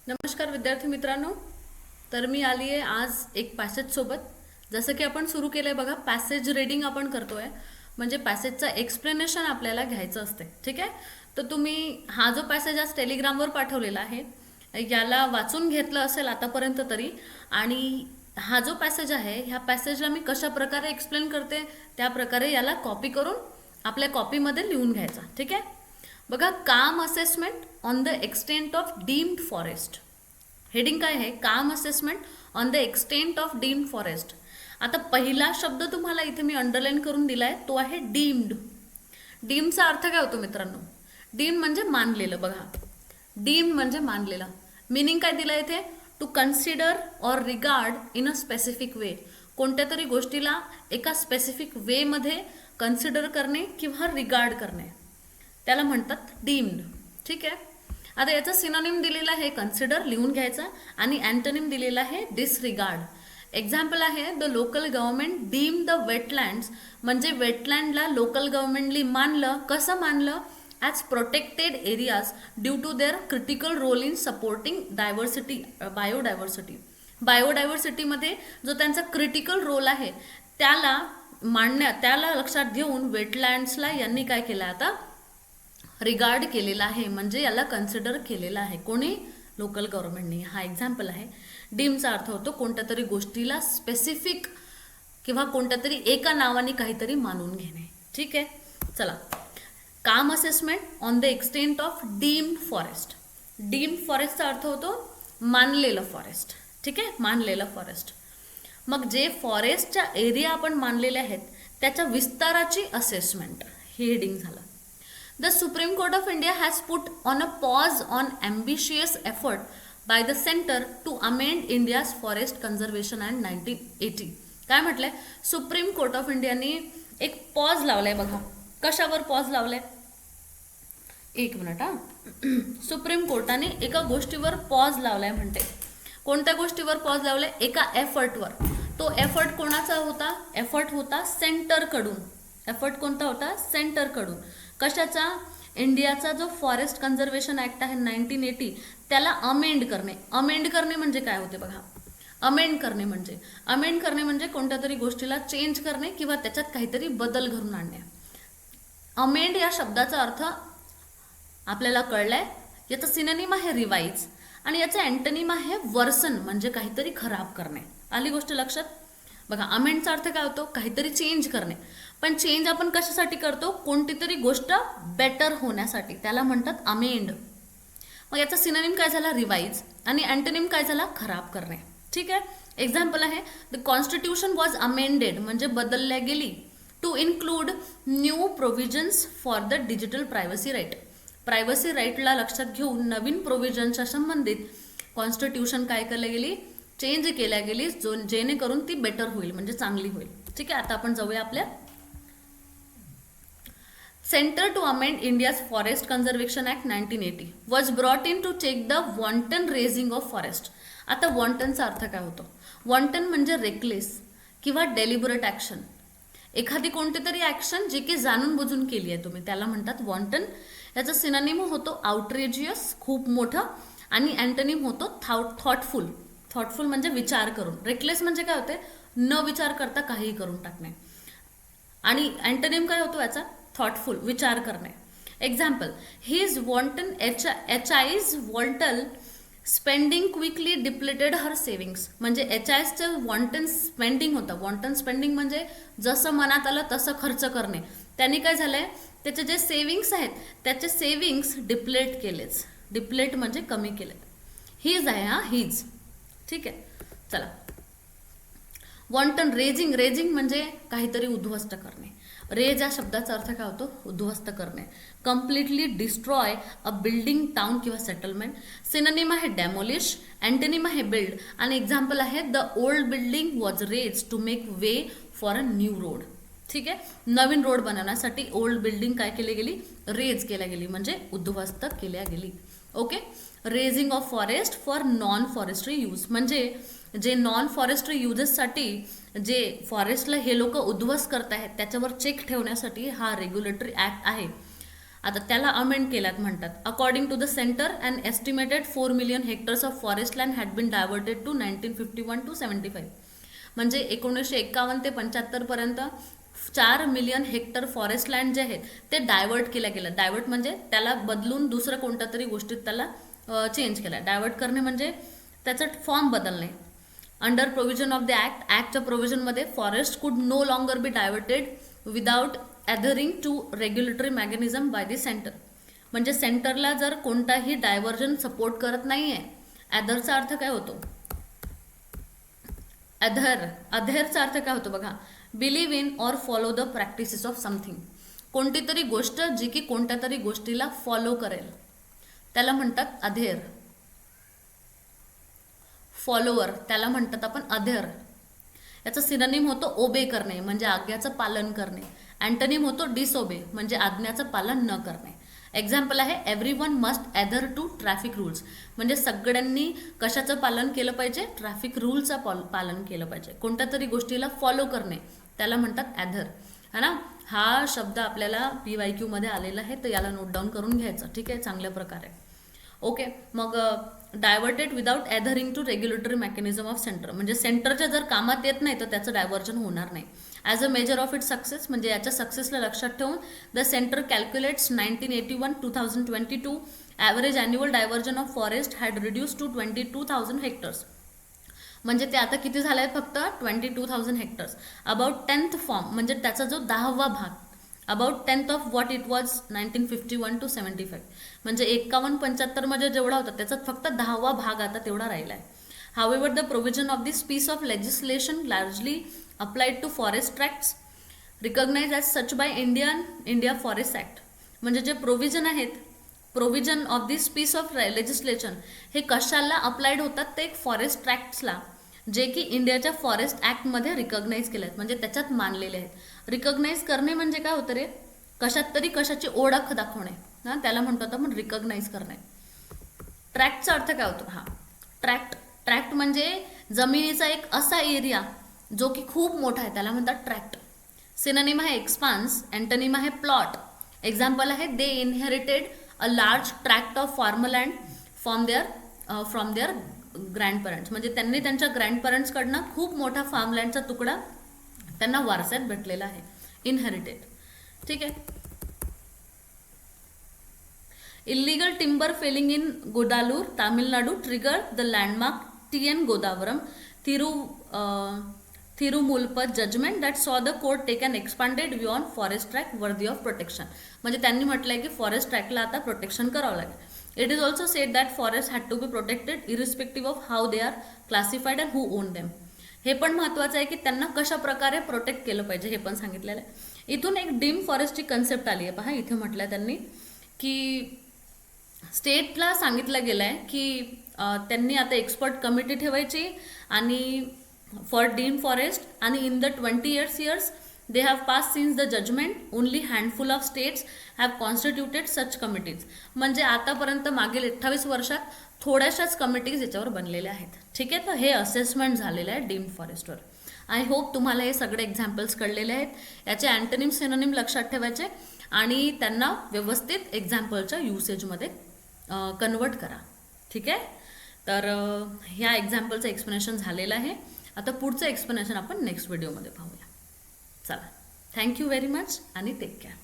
नमस्कार विद्यार्थी मित्रांनो. तर मी आली आहे आज एक पॅसेज सोबत. जसं की आपण सुरू केलंय बघा, पॅसेज रीडिंग आपण करतोय. म्हणजे पॅसेजचा एक्सप्लेनेशन आपल्याला घ्यायचं असते. ठीक आहे. तर तुम्ही हा जो पॅसेज आज टेलिग्रामवर पाठवलेला आहे याला वाचून घेतलं असेल आतापर्यंत तरी. आणि हा जो पॅसेज आहे ह्या पॅसेजला मी कशा प्रकारे एक्सप्लेन करते त्या प्रकारे याला कॉपी करून आपल्या कॉपीमध्ये लिहून घ्यायचा. ठीक आहे. बघा, काम assessment on the extent of deemed forest. Heading काय आहे? काम assessment on the extent of deemed forest. आता पहिला शब्द तुम्हाला इथे मी अंडरलाईन करून दिलाय, तो आहे डीम्ड. डीमचा अर्थ काय होतो मित्रांनो? डीम म्हणजे मानलेलं. बघा, डीम म्हणजे मानलेलं. मिनिंग काय दिलं इथे? To consider or regard in a specific way. कोणत्या तरी गोष्टीला एका स्पेसिफिक वे मध्ये कन्सिडर करणे किंवा रिगार्ड करणे त्याला म्हणतात डीम्ड. ठीक आहे. आता याचा सिनोनिम दिलेला आहे कन्सिडर, लिहून घ्यायचा. आणि अँटोनिम दिलेला आहे डिसरिगार्ड. एक्झाम्पल आहे the local government deem the wetlands. म्हणजे वेटलँडला लोकल गव्हर्नमेंटली मानलं. कसं मानलं? As protected areas due to their critical role in supporting diversity, biodiversity. बायोडायव्हर्सिटीमध्ये जो त्यांचा क्रिटिकल रोल आहे त्याला लक्षात घेऊन वेटलँड्सला यांनी काय केलं? आता रिगार्ड केलेला आहे, म्हणजे याला कन्सिडर केलेला आहे. कोणी? लोकल गव्हर्नमेंटने. हा एक्झाम्पल आहे. डीमचा अर्थ होतो कोणत्या तरी गोष्टीला स्पेसिफिक किंवा कोणत्या तरी एका नावाने काहीतरी मानून घेणे. ठीक आहे. चला, काम assessment on the extent of deemed forest. Deemed फॉरेस्टचा अर्थ होतो मानलेलं फॉरेस्ट. ठीक आहे, मानलेलं फॉरेस्ट. मग जे फॉरेस्टच्या एरिया आपण मानलेले आहेत त्याच्या विस्ताराची असेसमेंट, हे हेडिंग झालं. The Supreme Court of India has put on a pause on ambitious effort by the center to amend India's Forest Conservation Act 1980. काय म्हटलंय? सुप्रीम कोर्ट ऑफ इंडियाने एक पॉज लावलाय. बघा, कशावर पॉज लावलाय? एक मिनिट हा. सुप्रीम कोर्टाने एका गोष्टीवर पॉज लावलाय म्हणते. कोणत्या गोष्टीवर पॉज लावलाय? एका एफर्टवर. तो एफर्ट कोणाचा होता? एफर्ट होता सेंटरकडून. एफर्ट कोणता होता? सेंटरकडून. कशाचा? इंडियाचा जो फॉरेस्ट कन्झर्वेशन ऍक्ट आहे 1980 त्याला अमेंड करणे. अमेंड करणे म्हणजे काय होते? बघा, अमेंड करणे म्हणजे कोणत्या तरी गोष्टीला चेंज करणे किंवा त्याच्यात काहीतरी बदल घडून आणणे. अमेंड या शब्दाचा अर्थ आपल्याला कळलाय. याचा सिनोनिम आहे रिवाइज आणि याचा अँटोनिम आहे वर्सन, म्हणजे काहीतरी खराब करणे. आली गोष्ट लक्षात? बघा, अमेंडचा अर्थ काय होतो? काहीतरी चेंज करणे. पण चेंज आपण कशासाठी करतो? कोणती तरी गोष्ट बेटर होण्यासाठी, त्याला म्हणतात अमेंड. मग याचा सिनोनिम काय झाला? रिवाइज. आणि अँटोनिम काय झाला? खराब करणे. ठीक आहे. एक्झाम्पल आहे द कॉन्स्टिट्यूशन वॉज अमेंडेड, म्हणजे बदलल्या गेली, to include new provisions for the digital privacy right. Privacy राईटला लक्षात घेऊन नवीन प्रोव्हिजनच्या संबंधित कॉन्स्टिट्यूशन काय केल्या गेली? चेंज केल्या गेली, जेणेकरून ती बेटर होईल, म्हणजे चांगली होईल. ठीक आहे. आता आपण जाऊया आपल्या Center to amend India's Forest Conservation Act 1980 was brought in to check the wanton razing of forest. आता वॉन्टनचा अर्थ काय होतो? वॉन्टन म्हणजे रेकलेस किंवा डेलिबरेट ॲक्शन. एखादी कोणती तरी ॲक्शन जी की जाणून बुजून केली आहे तुम्ही, त्याला म्हणतात वॉन्टन. याचा सिनोनिम होतो आउटरेजियस, खूप मोठं. आणि अँटोनिम होतो थॉटफुल. थॉटफुल म्हणजे विचार करून. रेकलेस म्हणजे काय होते? न विचार करता काहीही करून टाकणे. आणि अँटोनिम काय होतो याचा? थॉटफुल, विचार करणे. एक्झाम्पल, हिज वॉन्टन एच.आय's वॉल्टल spending quickly depleted her savings. म्हणजे एच.आयचं वॉन्टन स्पेंडिंग होतं. वॉन्टन स्पेंडिंग म्हणजे जसं मनात आलं तसं खर्च करणे. त्यांनी काय झालंय? त्याचे जे सेव्हिंग्स आहेत त्याचे सेव्हिंग्स डिप्लेट केलेच. डिप्लेट म्हणजे कमी केले. हिज आहे हा, हिज. ठीक आहे. चला, वॉन्टन रेजिंग. रेजिंग म्हणजे काहीतरी उद्ध्वस्त करणे. रेज या शब्दाचा अर्थ काय होतो? उद्ध्वस्त करणे. Completely destroy a building, town किंवा सेटलमेंट. सिनोनिम आहे डॅमोलिश, अँटोनिम आहे बिल्ड. आणि एक्झाम्पल आहे the old building was raze to make way for a new road. ठीक आहे. नवीन रोड बनवण्यासाठी ओल्ड बिल्डिंग काय केली गेली? रेज केल्या गेली, म्हणजे उद्ध्वस्त केल्या गेली. Okay. Raising of forest for non forestry use, म्हणजे जे नॉन फॉरेस्ट्री युजेससाठी जे फॉरेस्टला हे लोक उद्ध्वस्त करत आहेत त्याच्यावर चेक ठेवण्यासाठी हा रेग्युलेटरी ॲक्ट आहे. आता त्याला अमेंड केल्यात म्हणतात, according to the centre and estimated 4 million hectares of forest land had been diverted to 1951 to 75. म्हणजे 1951 ते 75 पर्यंत 4 मिलियन हेक्टर फॉरेस्ट लँड जे आहेत ते डायव्हर्ट केल्या गेलं. डायव्हर्ट म्हणजे त्याला बदलून दुसरं कोणत्या तरी गोष्टीत त्याला चेंज केला. डायव्हर्ट करणे म्हणजे त्याचं फॉर्म बदलणे. अंडर प्रोव्हिजन ऑफ द ॲक्टच्या प्रोव्हिजनमध्ये forest could no longer be diverted without adhering to regulatory mechanism by the centre. म्हणजे सेंटरला जर कोणताही डायव्हर्जन सपोर्ट करत नाही आहे. ॲधरचा अर्थ काय होतो? अधेरचा अर्थ काय होतो बघा, believe in or follow the practices of something. कोणती तरी गोष्ट जी की कोणत्या तरी गोष्टीला फॉलो करेल त्याला म्हणतात अधेर. फॉलोअर त्याला म्हणतात आपण अधेर. याचं सिनोनिम होतो ओबे करणे म्हणजे आज्ञाचं पालन करणे. अँटोनिम होतो डिसओबे म्हणजे आज्ञाचं पालन न करणे. एक्झाम्पल आहे everyone must adhere to traffic rules म्हणजे सगळ्यांनी कशाचं पालन केलं पाहिजे? ट्रॅफिक रूलचं पालन केलं पाहिजे. कोणत्या तरी गोष्टीला फॉलो करणे त्याला म्हणतात ॲधर, है ना. हा शब्द आपल्याला PYQ मध्ये आलेला आहे, तर याला नोट डाऊन करून घ्यायचं, ठीक आहे, चांगल्या प्रकारे. ओके, मग diverted without adhering to regulatory mechanism of centre म्हणजे सेंटरच्या जर कामात येत नाही तर त्याचं डायव्हर्जन होणार नाही. As a measure of it success म्हणजे याच्या सक्सेसला लक्षात ठेवून the centre calculates 1981-2022 average annual diversion of forest had reduce to 22,000 hectares. म्हणजे ते आता किती झाले आहेत? फक्त 22,000 हेक्टर्स. अबाउट 10th फॉर्म म्हणजे त्याचा जो 10वा भाग, about 10th of what it was 1951 to 75 म्हणजे 51-75 मध्ये जेवढा होता त्याचा फक्त 10वा भाग आता तेवढा राहिला आहे. However the provision of this piece of legislation largely applied to forest tracts recognise as such by India forest act. म्हणजे जे प्रोव्हिजन आहेत, provision of this piece of legislation हे कशाला अप्लाइड होतात? ते एक फॉरेस्ट ट्रॅक्ट्सला जे की इंडियाच्या फॉरेस्ट ॲक्टमध्ये रिकॉग्नाइज केले आहेत म्हणजे त्याच्यात मानलेले आहेत. रिकॉग्नाइज करणे म्हणजे काय होतं रे? कशात तरी कशाची ओळख दाखवणे ना, त्याला म्हणतो आपण रिकॉग्नाइज करणे. ट्रॅक्टचा अर्थ काय होतो? हा ट्रॅक्ट म्हणजे जमिनीचा एक असा एरिया जो की खूप मोठा आहे त्याला म्हणतात ट्रॅक्ट. सिनोनिम आहे एक्सपान्स, अँटोनिम आहे प्लॉट. एक्झाम्पल आहे they inherited a large tract of farmland from their grandparents म्हणजे त्यांनी त्यांच्या ग्रँडपॅरेंट्सकडनं खूप मोठा फार्मलँडचा तुकडा त्यांना वारसात भेटलेला आहे, इनहेरिटेड. ठीक आहे. Illegal timber felling in Gudalur Tamil Nadu trigger the landmark TN Godavarman Thirumulpad judgment that saw the court take an expanded view on forest tract worthy of protection. म्हणजे त्यांनी म्हटलंय की फॉरेस्ट ट्रॅकला आता प्रोटेक्शन करावं लागेल. It is also said that forest had to be protected irrespective of how they are classified and who own them. हे पण महत्त्वाचं आहे की त्यांना कशा प्रकारे प्रोटेक्ट केलं पाहिजे हे पण सांगितलेलं आहे. इथून एक डीम फॉरेस्टची कन्सेप्ट आली आहे. पहा इथे म्हटलं त्यांनी की स्टेटला सांगितलं गेलं आहे की त्यांनी आता एक्सपर्ट कमिटी ठेवायची आणि फॉर डीम फॉरेस्ट आणि in the 20 years they have passed since the judgment only handful of states have constituted such committees. म्हणजे आतापर्यंत मागील 28 वर्षात थोड्याशाच कमिटीज याच्यावर बनलेल्या आहेत. ठीक आहे, तर हे असेसमेंट झालेलं आहे डीम फॉरेस्टवर. आय होप तुम्हाला हे सगळे एक्झाम्पल्स कळलेले आहेत. याचे अँटोनिम सिनोनिम लक्षात ठेवायचे आणि त्यांना व्यवस्थित एक्झाम्पलच्या युसेजमध्ये कन्वर्ट करा. ठीक आहे, तर ह्या एक्झाम्पलचं एक्सप्लेनेशन झालेलं आहे. आता पुढचं एक्सप्लेनेशन आपण नेक्स्ट व्हिडिओमध्ये पाहूया. चला, थँक्यू व्हेरी मच आणि टेक केअर.